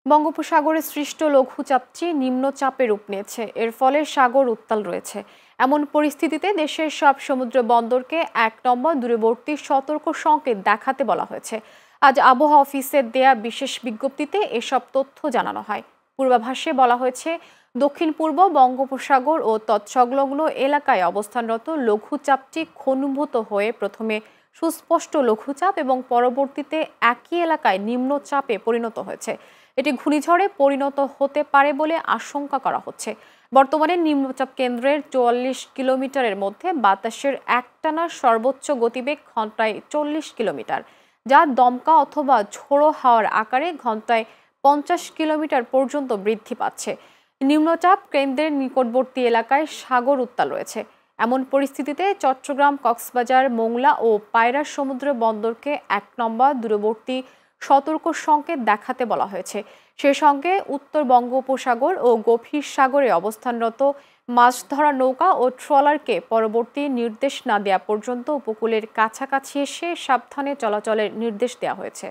বঙ্গোপসাগরে সৃষ্ট লঘুচাপটি নিম্নচাপে রূপ নিয়েছে। এর ফলে সাগর উত্তাল রয়েছে। এমন পরিস্থিতিতে দেশের সব সমুদ্র বন্দরকে ১ নম্বর দূরবর্তী সতর্ক সংকেত দেখাতে বলা হয়েছে। আজ আবহাওয়া অফিসের দেয়া বিশেষ বিজ্ঞপ্তিতে এসব তথ্য জানানো হয়। পূর্বাভাসে বলা হয়েছে, দক্ষিণ পূর্ব বঙ্গোপসাগর ও তৎসংলগ্ন এলাকায় অবস্থানরত লঘুচাপটি ঘনীভূত হয়ে প্রথমে সুস্পষ্ট লঘুচাপ এবং পরবর্তীতে একই এলাকায় নিম্নচাপে পরিণত হয়েছে। এটি ঘূর্ণিঝড়ে পরিণত হতে পারে বলে আশঙ্কা করা হচ্ছে। বর্তমানে নিম্নচাপ কেন্দ্রের ৪৪ কিলোমিটারের মধ্যে বাতাসের একটানা সর্বোচ্চ গতিবেগ ঘন্টায় ৪০ কিলোমিটার, যা দমকা অথবা ঝোড়ো হাওয়ার আকারে ঘন্টায় ৫০ কিলোমিটার পর্যন্ত বৃদ্ধি পাচ্ছে। নিম্নচাপ কেন্দ্রের নিকটবর্তী এলাকায় সাগর উত্তাল রয়েছে। এমন পরিস্থিতিতে চট্টগ্রাম, কক্সবাজার, মোংলা ও পায়রা সমুদ্র বন্দরকে ১ নম্বর দূরবর্তী সতর্ক সংকেত দেখাতে বলা হয়েছে। সে সঙ্গে উত্তর বঙ্গোপসাগর ও গভীর সাগরে অবস্থানরত মাছ ধরা নৌকা ও ট্রলারকে পরবর্তী নির্দেশ না দেওয়া পর্যন্ত উপকূলের কাছাকাছি এসে সাবধানে চলাচলের নির্দেশ দেওয়া হয়েছে।